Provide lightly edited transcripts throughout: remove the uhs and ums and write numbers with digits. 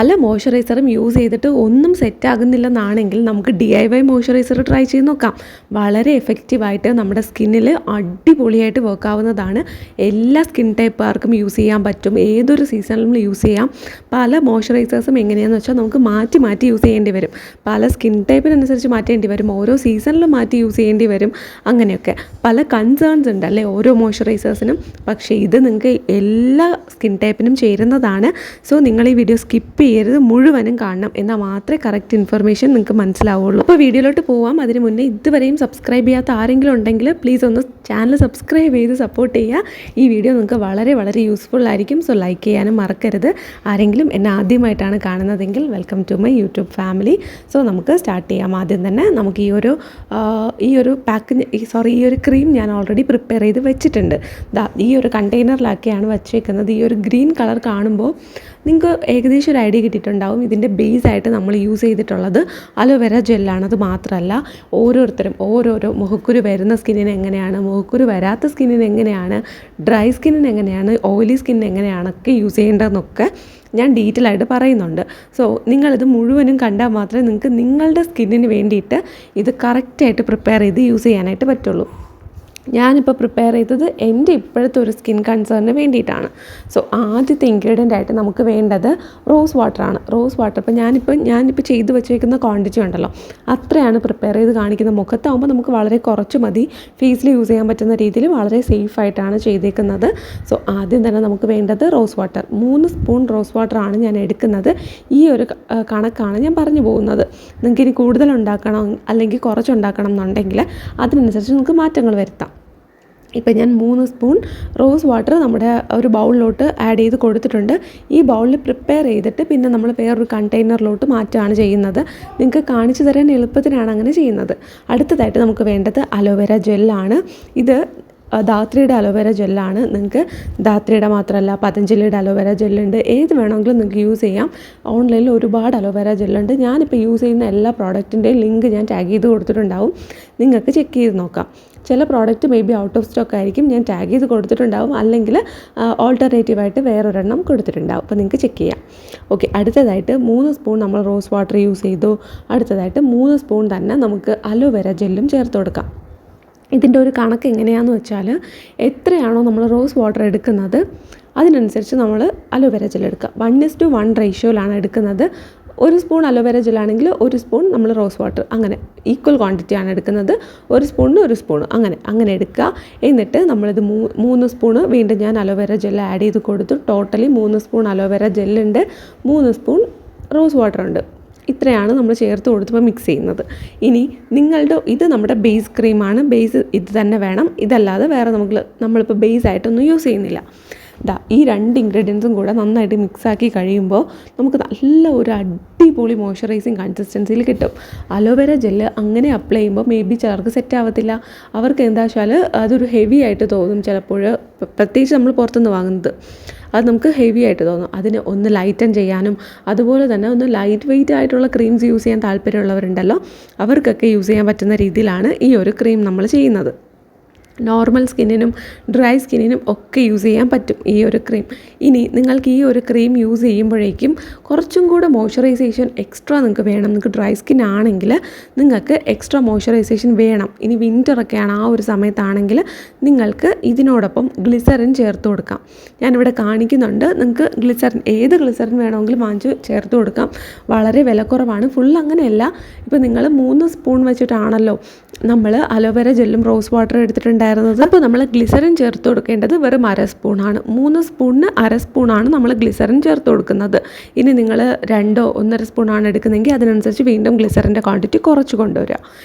പല മോയ്സ്ചറൈസറും യൂസ് ചെയ്തിട്ട് ഒന്നും സെറ്റാകുന്നില്ലെന്നാണെങ്കിൽ നമുക്ക് DIY മോയ്സ്ചറൈസർ ട്രൈ ചെയ്ത് നോക്കാം. വളരെ എഫക്റ്റീവായിട്ട് നമ്മുടെ സ്കിന്നിൽ അടിപൊളിയായിട്ട് വർക്ക് ആവുന്നതാണ്. എല്ലാ സ്കിൻ ടൈപ്പുകാർക്കും യൂസ് ചെയ്യാൻ പറ്റും, ഏതൊരു സീസണിലും യൂസ് ചെയ്യാം. പല മോയ്സ്ചറൈസേഴ്സും എങ്ങനെയാണെന്ന് വെച്ചാൽ നമുക്ക് മാറ്റി മാറ്റി യൂസ് ചെയ്യേണ്ടി വരും. പല സ്കിൻ ടൈപ്പിനനുസരിച്ച് മാറ്റേണ്ടി വരും, ഓരോ സീസണിലും മാറ്റി യൂസ് ചെയ്യേണ്ടി വരും. അങ്ങനെയൊക്കെ പല കൺസേൺസ് ഉണ്ട് അല്ലേ ഓരോ മോയ്സ്ചറൈസേഴ്സിനും. പക്ഷേ ഇത് നിങ്ങൾക്ക് എല്ലാ സ്കിൻ ടൈപ്പിനും ചേരുന്നതാണ്. സോ നിങ്ങൾ ഈ വീഡിയോ സ്കിപ്പ് ചെയ്യരുത്, മുഴുവനും കാണണം, എന്നാൽ മാത്രമേ കറക്റ്റ് ഇൻഫർമേഷൻ നിങ്ങൾക്ക് മനസ്സിലാവുള്ളൂ. അപ്പോൾ വീഡിയോയിലോട്ട് പോവാം. അതിന് മുന്നേ ഇതുവരെയും സബ്സ്ക്രൈബ് ചെയ്യാത്ത ആരെങ്കിലും ഉണ്ടെങ്കിൽ പ്ലീസ് ഒന്ന് ചാനൽ സബ്സ്ക്രൈബ് ചെയ്ത് സപ്പോർട്ട് ചെയ്യുക. ഈ വീഡിയോ നിങ്ങൾക്ക് വളരെ വളരെ യൂസ്ഫുൾ ആയിരിക്കും. സോ ലൈക്ക് ചെയ്യാനും മറക്കരുത്. ആരെങ്കിലും എന്നെ ആദ്യമായിട്ടാണ് കാണുന്നതെങ്കിൽ welcome to my YouTube family. So നമുക്ക് സ്റ്റാർട്ട് ചെയ്യാം. ആദ്യം തന്നെ നമുക്ക് ഈ ഒരു ഈ ഒരു ക്രീം ഞാൻ ഓൾറെഡി പ്രിപ്പയർ ചെയ്ത് വെച്ചിട്ടുണ്ട്. ഈ ഒരു കണ്ടെയ്നറിലാക്കിയാണ് വച്ചേക്കുന്നത്. ഈ ഒരു ഗ്രീൻ കളർ കാണുമ്പോൾ നിങ്ങൾക്ക് ഏകദേശം ഒരു ഐഡിയ കിട്ടിയിട്ടുണ്ടാവും. ഇതിൻ്റെ ബേസായിട്ട് നമ്മൾ യൂസ് ചെയ്തിട്ടുള്ളത് അലോവേര ജെല്ലാണ്. അത് മാത്രമല്ല, ഓരോരുത്തരും ഓരോരോ മുഖക്കുരു വരുന്ന സ്കിന്നിന് എങ്ങനെയാണ്, മുഖക്കുരു വരാത്ത സ്കിന്നിന് എങ്ങനെയാണ്, ഡ്രൈ സ്കിന്നിന് എങ്ങനെയാണ്, ഓയിലി സ്കിന്നിന് എങ്ങനെയാണൊക്കെ യൂസ് ചെയ്യേണ്ടതെന്നൊക്കെ ഞാൻ ഡീറ്റെയിൽ ആയിട്ട് പറയുന്നുണ്ട്. സോ നിങ്ങളിത് മുഴുവനും കണ്ടാൽ മാത്രമേ നിങ്ങൾക്ക് നിങ്ങളുടെ സ്കിന്നിന് വേണ്ടിയിട്ട് ഇത് കറക്റ്റായിട്ട് പ്രിപ്പയർ ചെയ്ത് യൂസ് ചെയ്യാനായിട്ട് പറ്റുള്ളൂ. ഞാനിപ്പോൾ പ്രിപ്പയർ ചെയ്തത് എൻ്റെ ഇപ്പോഴത്തെ ഒരു സ്കിൻ കൺസേണിന് വേണ്ടിയിട്ടാണ്. സോ ആദ്യത്തെ ഇൻഗ്രീഡിയൻ്റ് ആയിട്ട് നമുക്ക് വേണ്ടത് റോസ് വാട്ടറാണ്. റോസ് വാട്ടർ ഇപ്പോൾ ഞാനിപ്പോൾ ചെയ്ത് വെച്ചേക്കുന്ന ക്വാണ്ടിറ്റി ഉണ്ടല്ലോ, അത്രയാണ് പ്രിപ്പയർ ചെയ്ത് കാണിക്കുന്നത്. മുഖത്താകുമ്പോൾ നമുക്ക് വളരെ കുറച്ച് മതി, ഫേസിൽ യൂസ് ചെയ്യാൻ പറ്റുന്ന രീതിയിൽ വളരെ സേഫായിട്ടാണ് ചെയ്തേക്കുന്നത്. സോ ആദ്യം തന്നെ നമുക്ക് വേണ്ടത് റോസ് വാട്ടർ. 3 സ്പൂൺ റോസ് വാട്ടറാണ് ഞാൻ എടുക്കുന്നത്. ഈ ഒരു കണക്കാണ് ഞാൻ പറഞ്ഞു പോകുന്നത്. നിങ്ങൾക്ക് ഇനി കൂടുതൽ ഉണ്ടാക്കണം അല്ലെങ്കിൽ കുറച്ചുണ്ടാക്കണം എന്നുണ്ടെങ്കിൽ അതിനനുസരിച്ച് നിങ്ങൾക്ക് മാറ്റങ്ങൾ വരുത്താം. ഇപ്പം ഞാൻ 3 സ്പൂൺ റോസ് വാട്ടർ നമ്മുടെ ഒരു ബൗളിലോട്ട് ആഡ് ചെയ്ത് കൊടുത്തിട്ടുണ്ട്. ഈ ബൗളിൽ പ്രിപ്പയർ ചെയ്തിട്ട് പിന്നെ നമ്മൾ വേറൊരു കണ്ടെയ്നറിലോട്ട് മാറ്റുകയാണ് ചെയ്യുന്നത്. നിങ്ങൾക്ക് കാണിച്ചു തരാൻ എളുപ്പത്തിനാണ് അങ്ങനെ ചെയ്യുന്നത്. അടുത്തതായിട്ട് നമുക്ക് വേണ്ടത് അലോവേര ജെല്ലാണ്. ഇത് ധാത്രിയുടെ അലോവേര ജെല്ലാണ്. നിങ്ങൾക്ക് ധാത്രിയുടെ മാത്രമല്ല പതഞ്ജലിയുടെ അലോവേര ജെല്ലുണ്ട്, ഏത് വേണമെങ്കിലും നിങ്ങൾക്ക് യൂസ് ചെയ്യാം. ഓൺലൈനിൽ ഒരുപാട് അലോവേര ജെല്ലുണ്ട്. ഞാനിപ്പോൾ യൂസ് ചെയ്യുന്ന എല്ലാ പ്രോഡക്റ്റിൻ്റെയും ലിങ്ക് ഞാൻ ടാഗ് ചെയ്ത് കൊടുത്തിട്ടുണ്ടാവും, നിങ്ങൾക്ക് ചെക്ക് ചെയ്ത് നോക്കാം. ചില product may be out of stock ആയിരിക്കും, ഞാൻ ടാഗ് ചെയ്ത് കൊടുത്തിട്ടുണ്ടാവും, അല്ലെങ്കിൽ ഓൾട്ടർനേറ്റീവായിട്ട് വേറൊരെണ്ണം കൊടുത്തിട്ടുണ്ടാവും. അപ്പോൾ നിങ്ങൾക്ക് ചെക്ക് ചെയ്യാം. ഓക്കെ, അടുത്തതായിട്ട് 3 സ്പൂൺ നമ്മൾ റോസ് വാട്ടർ യൂസ് ചെയ്തു. അടുത്തതായിട്ട് 3 സ്പൂൺ തന്നെ നമുക്ക് അലോവേര ജെല്ലും ചേർത്ത് കൊടുക്കാം. ഇതിൻ്റെ ഒരു കണക്ക് എങ്ങനെയാണെന്ന് വെച്ചാൽ, എത്രയാണോ നമ്മൾ റോസ് വാട്ടർ എടുക്കുന്നത് അതിനനുസരിച്ച് നമ്മൾ അലോവേര ജെൽ എടുക്കുക. 1:1 റേഷ്യോയിലാണ് എടുക്കുന്നത്. 1 സ്പൂൺ അലോവേര ജെല്ലാണെങ്കിൽ 1 സ്പൂൺ നമ്മൾ റോസ് വാട്ടർ, അങ്ങനെ ഈക്വൽ ക്വാണ്ടിറ്റിയാണ് എടുക്കുന്നത്. 1 സ്പൂണിന് 1 സ്പൂൺ അങ്ങനെ എടുക്കുക. എന്നിട്ട് നമ്മളിത് 3 സ്പൂണ് വീണ്ടും ഞാൻ അലോവേര ജെൽ ആഡ് ചെയ്ത് കൊടുത്തു. ടോട്ടലി 3 സ്പൂൺ അലോവേര ജെല്ലുണ്ട്, 3 സ്പൂൺ റോസ് വാട്ടർ ഉണ്ട്. ഇത്രയാണ് നമ്മൾ ചേർത്ത് കൊടുത്തപ്പോൾ മിക്സ് ചെയ്യുന്നത്. ഇനി ഇത് നമ്മുടെ ബേസ് ക്രീമാണ്. ബേസ് ഇത് തന്നെ വേണം, ഇതല്ലാതെ വേറെ നമ്മളിപ്പോൾ ബേസായിട്ടൊന്നും യൂസ് ചെയ്യുന്നില്ല. ഈ 2 ഇൻഗ്രീഡിയൻസും കൂടെ നന്നായിട്ട് മിക്സാക്കി കഴിയുമ്പോൾ നമുക്ക് നല്ല ഒരു അടിപൊളി മോയ്സ്ചറൈസിങ് കൺസിസ്റ്റൻസിയിൽ കിട്ടും. അലോവേര ജെല്ല് അങ്ങനെ അപ്ലൈ ചെയ്യുമ്പോൾ മേ ബി ചിലർക്ക് സെറ്റ് ആവത്തില്ല. അവർക്ക് എന്താ വെച്ചാൽ അതൊരു ഹെവി ആയിട്ട് തോന്നും ചിലപ്പോൾ, പ്രത്യേകിച്ച് നമ്മൾ പുറത്തുനിന്ന് വാങ്ങുന്നത്. അത് നമുക്ക് ഹെവി ആയിട്ട് തോന്നും. അതിന് ഒന്ന് ലൈറ്റൻ ചെയ്യാനും അതുപോലെ തന്നെ ഒന്ന് ലൈറ്റ് വെയ്റ്റ് ആയിട്ടുള്ള ക്രീംസ് യൂസ് ചെയ്യാൻ താല്പര്യമുള്ളവരുണ്ടല്ലോ, അവർക്കൊക്കെ യൂസ് ചെയ്യാൻ പറ്റുന്ന രീതിയിലാണ് ഈ ഒരു ക്രീം നമ്മൾ ചെയ്യുന്നത്. നോർമൽ സ്കിന്നിനും ഡ്രൈ സ്കിന്നിനും ഒക്കെ യൂസ് ചെയ്യാൻ പറ്റും ഈ ഒരു ക്രീം. ഇനി നിങ്ങൾക്ക് ഈ ഒരു ക്രീം യൂസ് ചെയ്യുമ്പോഴേക്കും കുറച്ചും കൂടെ മോയ്സ്ചറൈസേഷൻ എക്സ്ട്രാ നിങ്ങൾക്ക് വേണം. നിങ്ങൾക്ക് ഡ്രൈ സ്കിൻ ആണെങ്കിൽ നിങ്ങൾക്ക് എക്സ്ട്രാ മോയ്സ്ചറൈസേഷൻ വേണം. ഇനി വിൻ്ററൊക്കെയാണ്, ആ ഒരു സമയത്താണെങ്കിൽ നിങ്ങൾക്ക് ഇതിനോടൊപ്പം ഗ്ലിസറിൻ ചേർത്ത് കൊടുക്കാം. ഞാനിവിടെ കാണിക്കുന്നുണ്ട്. നിങ്ങൾക്ക് ഏത് ഗ്ലിസറിൻ വേണമെങ്കിലും വാങ്ങിച്ച് ചേർത്ത് കൊടുക്കാം. വളരെ വിലക്കുറവാണ്. ഫുൾ അങ്ങനെയല്ല. ഇപ്പോൾ നിങ്ങൾ 3 സ്പൂൺ വെച്ചിട്ടാണല്ലോ നമ്മൾ അലോവേര ജെല്ലും റോസ് വാട്ടറും എടുത്തിട്ടുണ്ടായിരുന്നത്. അപ്പോൾ നമ്മൾ ഗ്ലിസറിൻ ചേർത്ത് കൊടുക്കേണ്ടത് വെറും 1/2 സ്പൂണാണ്. 3 സ്പൂണിന് 1/2 സ്പൂണാണ് നമ്മൾ ഗ്ലിസറിൻ ചേർത്ത് കൊടുക്കുന്നത്. ഇനി നിങ്ങൾ 2 1/2 സ്പൂണാണ് എടുക്കുന്നതെങ്കിൽ അതിനനുസരിച്ച് വീണ്ടും ഗ്ലിസറിൻ്റെ ക്വാണ്ടിറ്റി കുറച്ച് കൊണ്ടുവരിക.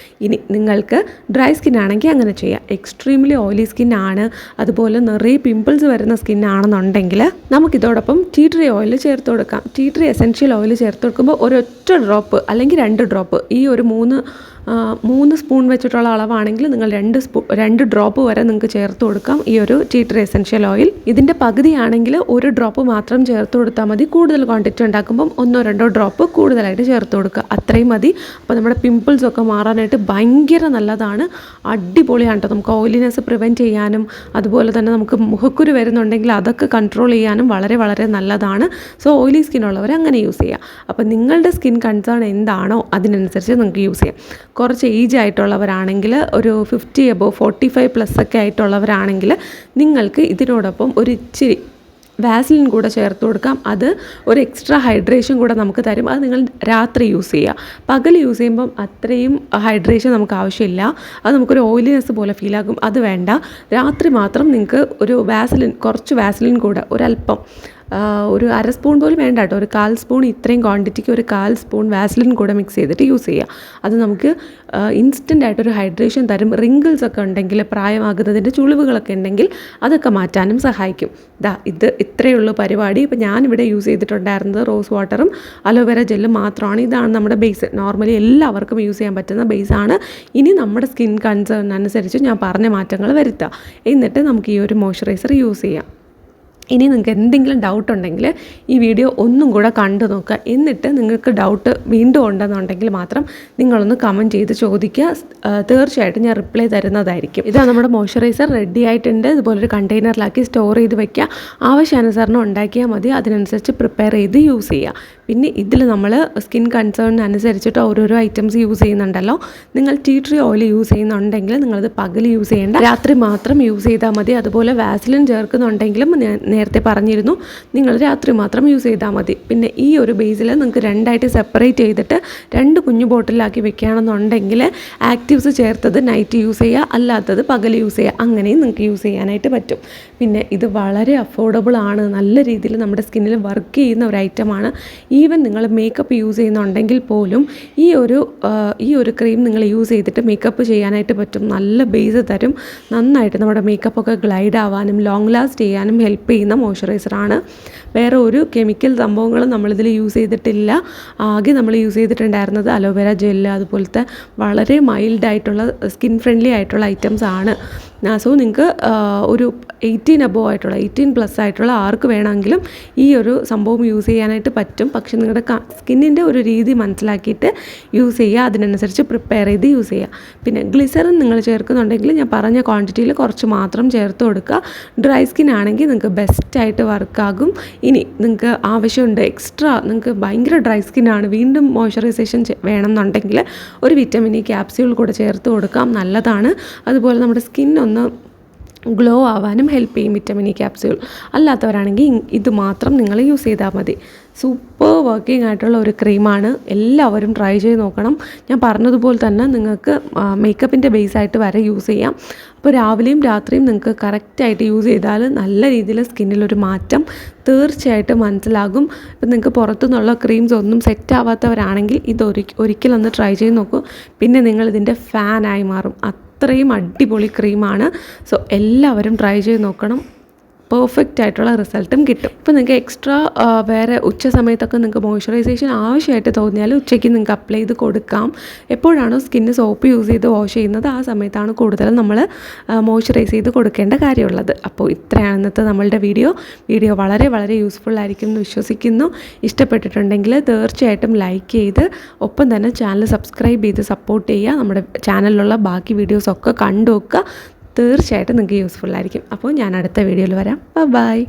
ഇനി നിങ്ങൾക്ക് ഡ്രൈ സ്കിൻ ആണെങ്കിൽ അങ്ങനെ ചെയ്യാം. എക്സ്ട്രീംലി ഓയിലി സ്കിൻ ആണ്, അതുപോലെ നിറയെ പിമ്പിൾസ് വരുന്ന സ്കിൻ ആണെന്നുണ്ടെങ്കിൽ നമുക്കിതോടൊപ്പം ടീ ട്രീ ഓയിൽ ചേർത്ത് കൊടുക്കാം. ടീ ട്രീ എസെൻഷ്യൽ ഓയിൽ ചേർത്ത് കൊടുക്കുമ്പോൾ ഒരൊറ്റ ഡ്രോപ്പ് അല്ലെങ്കിൽ 2 ഡ്രോപ്പ്, ഈ ഒരു 3 3 സ്പൂൺ വെച്ചിട്ടുള്ള അളവാണെങ്കിൽ നിങ്ങൾ 2 ഡ്രോപ്പ് വരെ നിങ്ങൾക്ക് ചേർത്ത് കൊടുക്കാം ഈ ഒരു ടീ ട്രീ എസൻഷ്യൽ ഓയിൽ. ഇതിൻ്റെ പകുതിയാണെങ്കിൽ 1 ഡ്രോപ്പ് മാത്രം ചേർത്ത് കൊടുത്താൽ മതി. കൂടുതൽ ക്വാണ്ടിറ്റി ഉണ്ടാക്കുമ്പം 1-2 ഡ്രോപ്പ് കൂടുതലായിട്ട് ചേർത്ത് കൊടുക്കുക, അത്രയും മതി. അപ്പോൾ നമ്മുടെ പിമ്പിൾസൊക്കെ മാറാനായിട്ട് ഭയങ്കര നല്ലതാണ്, അടിപൊളിയാണ് കേട്ടോ. നമുക്ക് ഓയിലിനെസ് പ്രിവെൻറ്റ് ചെയ്യാനും അതുപോലെ തന്നെ നമുക്ക് മുഖക്കുരു വരുന്നുണ്ടെങ്കിൽ അതൊക്കെ കൺട്രോൾ ചെയ്യാനും വളരെ വളരെ നല്ലതാണ്. സോ ഓയിലി സ്കിൻ ഉള്ളവർ അങ്ങനെ യൂസ് ചെയ്യുക. അപ്പോൾ നിങ്ങളുടെ സ്കിൻ കൺസേൺ എന്താണോ അതിനനുസരിച്ച് നിങ്ങൾക്ക് യൂസ് ചെയ്യാം. കുറച്ച് ഏജ് ആയിട്ടുള്ളവരാണെങ്കിൽ ഒരു 50 above 45+ ഒക്കെ ആയിട്ടുള്ളവരാണെങ്കിൽ നിങ്ങൾക്ക് ഇതിനോടൊപ്പം ഒരു ഇച്ചിരി വാസ്ലിൻ കൂടെ ചേർത്ത് കൊടുക്കാം. അത് ഒരു എക്സ്ട്രാ ഹൈഡ്രേഷൻ കൂടെ നമുക്ക് തരും. അത് നിങ്ങൾ രാത്രി യൂസ് ചെയ്യുക. പകൽ യൂസ് ചെയ്യുമ്പം അത്രയും ഹൈഡ്രേഷൻ നമുക്ക് ആവശ്യമില്ല, അത് നമുക്കൊരു ഓയിലിനെസ് പോലെ ഫീലാകും. അത് വേണ്ട, രാത്രി മാത്രം നിങ്ങൾക്ക് ഒരു കുറച്ച് വാസ്ലിൻ കൂടെ ഒരല്പം, ഒരു 1/2 സ്പൂൺ പോലും വേണ്ട കേട്ടോ, ഒരു 1/4 സ്പൂൺ, ഇത്രയും ക്വാണ്ടിറ്റിക്ക് ഒരു 1/4 സ്പൂൺ വാസ്ലിൻ കൂടെ മിക്സ് ചെയ്തിട്ട് യൂസ് ചെയ്യുക. അത് നമുക്ക് ഇൻസ്റ്റൻ്റ് ആയിട്ടൊരു ഹൈഡ്രേഷൻ തരും. റിങ്കിൾസ് ഒക്കെ ഉണ്ടെങ്കിൽ, പ്രായമാകുന്നതിൻ്റെ ചുളിവുകളൊക്കെ ഉണ്ടെങ്കിൽ അതൊക്കെ മാറ്റാനും സഹായിക്കും. ഇത് ഇത്രയേ ഉള്ളൂ പരിപാടി. ഇപ്പോൾ ഞാനിവിടെ യൂസ് ചെയ്തിട്ടുണ്ടായിരുന്നത് റോസ് വാട്ടറും അലോവേര ജെല്ലും മാത്രമാണ്. ഇതാണ് നമ്മുടെ ബേസ്. നോർമലി എല്ലാവർക്കും യൂസ് ചെയ്യാൻ പറ്റുന്ന ബേസാണ്. ഇനി നമ്മുടെ സ്കിൻ കൺസേണിനനുസരിച്ച് ഞാൻ പറഞ്ഞ മാറ്റങ്ങൾ വരുത്തുക. എന്നിട്ട് നമുക്ക് ഈ ഒരു മോയ്സ്ചറൈസർ യൂസ് ചെയ്യാം. ഇനി നിങ്ങൾക്ക് എന്തെങ്കിലും ഡൗട്ട് ഉണ്ടെങ്കിൽ ഈ വീഡിയോ ഒന്നും കൂടെ കണ്ടു നോക്കുക. എന്നിട്ട് നിങ്ങൾക്ക് ഡൗട്ട് വീണ്ടും ഉണ്ടെന്നുണ്ടെങ്കിൽ മാത്രം നിങ്ങളൊന്ന് കമൻറ്റ് ചെയ്ത് ചോദിക്കുക. തീർച്ചയായിട്ടും ഞാൻ റിപ്ലൈ തരുന്നതായിരിക്കും. ഇതാണ് നമ്മുടെ മോയ്സ്ചറൈസർ റെഡി ആയിട്ടുണ്ട്. ഇതുപോലൊരു കണ്ടെയ്നറിലാക്കി സ്റ്റോർ ചെയ്ത് വെക്കുക. ആവശ്യാനുസരണം ഉണ്ടാക്കിയാൽ മതി. അതിനനുസരിച്ച് പ്രിപ്പയർ ചെയ്ത് യൂസ് ചെയ്യുക. പിന്നെ ഇതിൽ നമ്മൾ സ്കിൻ കൺസേണിനനുസരിച്ചിട്ട് ഓരോരോ ഐറ്റംസ് യൂസ് ചെയ്യുന്നുണ്ടല്ലോ. നിങ്ങൾ ടീ ട്രീ ഓയിൽ യൂസ് ചെയ്യുന്നുണ്ടെങ്കിൽ നിങ്ങളത് പകൽ യൂസ് ചെയ്യേണ്ട, രാത്രി മാത്രം യൂസ് ചെയ്താൽ മതി. അതുപോലെ വാസ്ലിൻ ചേർക്കുന്നുണ്ടെങ്കിലും നേരത്തെ പറഞ്ഞിരുന്നു, നിങ്ങൾ രാത്രി മാത്രം യൂസ് ചെയ്താൽ മതി. പിന്നെ ഈ ഒരു ബേസിൽ നിങ്ങൾക്ക് 2ആയിട്ട് സെപ്പറേറ്റ് ചെയ്തിട്ട് 2 കുഞ്ഞു ബോട്ടിലാക്കി വെക്കുകയാണെന്നുണ്ടെങ്കിൽ ആക്റ്റീവ്സ് ചേർത്തത് നൈറ്റ് യൂസ് ചെയ്യുക, അല്ലാത്തത് പകൽ യൂസ് ചെയ്യുക. അങ്ങനെയും നിങ്ങൾക്ക് യൂസ് ചെയ്യാനായിട്ട് പറ്റും. പിന്നെ ഇത് വളരെ അഫോർഡബിൾ ആണ്, നല്ല രീതിയിൽ നമ്മുടെ സ്കിന്നിൽ വർക്ക് ചെയ്യുന്ന ഒരു ഐറ്റമാണ്. ഈവൻ നിങ്ങൾ മേക്കപ്പ് യൂസ് ചെയ്യുന്നുണ്ടെങ്കിൽ പോലും ഈ ഒരു ക്രീം നിങ്ങൾ യൂസ് ചെയ്തിട്ട് മേക്കപ്പ് ചെയ്യാനായിട്ട് പറ്റും. നല്ല ബേസ് തരും, നന്നായിട്ട് നമ്മുടെ മേക്കപ്പൊക്കെ ഗ്ലൈഡ് ആവാനും ലോങ് ലാസ്റ്റ് ചെയ്യാനും ഹെൽപ്പ് ചെയ്യുന്ന മോയ്സ്ചറൈസറാണ്. വേറെ ഒരു കെമിക്കൽ സംഭവങ്ങളും നമ്മളിതിൽ യൂസ് ചെയ്തിട്ടില്ല. ആകെ നമ്മൾ യൂസ് ചെയ്തിട്ടുണ്ടായിരുന്നത് അലോവേര ജെല്ല്, അതുപോലത്തെ വളരെ മൈൽഡായിട്ടുള്ള സ്കിൻ ഫ്രണ്ട്ലി ആയിട്ടുള്ള ഐറ്റംസ് ആണ്. സോ നിങ്ങൾക്ക് ഒരു 18+ ആയിട്ടുള്ള ആർക്ക് വേണമെങ്കിലും ഈ ഒരു സംഭവം യൂസ് ചെയ്യാനായിട്ട് പറ്റും. പക്ഷെ നിങ്ങളുടെ സ്കിന്നിൻ്റെ ഒരു രീതി മനസ്സിലാക്കിയിട്ട് യൂസ് ചെയ്യുക, അതിനനുസരിച്ച് പ്രിപ്പയർ ചെയ്ത് യൂസ് ചെയ്യുക. പിന്നെ ഗ്ലിസറിൻ നിങ്ങൾ ചേർക്കുന്നുണ്ടെങ്കിൽ ഞാൻ പറഞ്ഞ ക്വാണ്ടിറ്റിയിൽ കുറച്ച് മാത്രം ചേർത്ത് കൊടുക്കുക. ഡ്രൈ സ്കിൻ ആണെങ്കിൽ നിങ്ങൾക്ക് ബെസ്റ്റായിട്ട് വർക്കാകും. ഇനി നിങ്ങൾക്ക് ആവശ്യമുണ്ട്, എക്സ്ട്രാ നിങ്ങൾക്ക് ഭയങ്കര ഡ്രൈ സ്കിന്നാണ്, വീണ്ടും മോയ്സ്ചറൈസേഷൻ വേണമെന്നുണ്ടെങ്കിൽ ഒരു വിറ്റമിൻ ഇ ക്യാപ്സ്യൂൾ കൂടെ ചേർത്ത് കൊടുക്കാം, നല്ലതാണ്. അതുപോലെ നമ്മുടെ സ്കിൻ ഒന്ന് ഗ്ലോ ആവാനും ഹെൽപ്പ് ചെയ്യും വിറ്റമിൻ ഇ ക്യാപ്സ്യൂൾ. അല്ലാത്തവരാണെങ്കിൽ ഇത് മാത്രം നിങ്ങൾ യൂസ് ചെയ്താൽ മതി. സൂപ്പർ വർക്കിംഗ് ആയിട്ടുള്ള ഒരു ക്രീമാണ്, എല്ലാവരും ട്രൈ ചെയ്ത് നോക്കണം. ഞാൻ പറഞ്ഞതുപോലെ തന്നെ നിങ്ങൾക്ക് മേക്കപ്പിൻ്റെ ബേസായിട്ട് വരെ യൂസ് ചെയ്യാം. അപ്പോൾ രാവിലെയും രാത്രിയും നിങ്ങൾക്ക് കറക്റ്റായിട്ട് യൂസ് ചെയ്താൽ നല്ല രീതിയിൽ സ്കിന്നിലൊരു മാറ്റം തീർച്ചയായിട്ടും മനസ്സിലാകും. ഇപ്പം നിങ്ങൾക്ക് പുറത്തുനിന്നുള്ള ക്രീംസ് ഒന്നും സെറ്റ് ആവാത്തവരാണെങ്കിൽ ഇത് ഒരിക്കലൊന്ന് ട്രൈ ചെയ്ത് നോക്കൂ. പിന്നെ നിങ്ങൾ ഇതിൻ്റെ ഫാനായി മാറും. അത്രയും അടിപൊളി ക്രീമാണ്. സോ എല്ലാവരും ട്രൈ ചെയ്ത് നോക്കണം. പെർഫെക്റ്റ് ആയിട്ടുള്ള റിസൾട്ടും കിട്ടും. ഇപ്പോൾ നിങ്ങൾക്ക് എക്സ്ട്രാ വേറെ ഉച്ച സമയത്തൊക്കെ നിങ്ങൾക്ക് മോയ്സ്ചറൈസേഷൻ ആവശ്യമായിട്ട് തോന്നിയാൽ ഉച്ചയ്ക്ക് നിങ്ങൾക്ക് അപ്ലൈ ചെയ്ത് കൊടുക്കാം. എപ്പോഴാണോ സ്കിന്ന് സോപ്പ് യൂസ് ചെയ്ത് വാഷ് ചെയ്യുന്നത് ആ സമയത്താണ് കൂടുതലും നമ്മൾ മോയ്സ്ചറൈസ് ചെയ്ത് കൊടുക്കേണ്ട കാര്യമുള്ളത്. അപ്പോൾ ഇത്രയാണ് ഇന്നത്തെ നമ്മളുടെ വീഡിയോ വളരെ വളരെ യൂസ്ഫുൾ ആയിരിക്കും എന്ന് വിശ്വസിക്കുന്നു. ഇഷ്ടപ്പെട്ടിട്ടുണ്ടെങ്കിൽ തീർച്ചയായിട്ടും ലൈക്ക് ചെയ്ത് ഒപ്പം തന്നെ ചാനൽ സബ്സ്ക്രൈബ് ചെയ്ത് സപ്പോർട്ട് ചെയ്യുക. നമ്മുടെ ചാനലിലുള്ള ബാക്കി വീഡിയോസൊക്കെ കണ്ടു നോക്കുക. തീർച്ചയായിട്ടും നിങ്ങൾക്ക് യൂസ്ഫുൾ ആയിരിക്കും. അപ്പോൾ ഞാൻ അടുത്ത വീഡിയോയിൽ വരാം. ബൈ.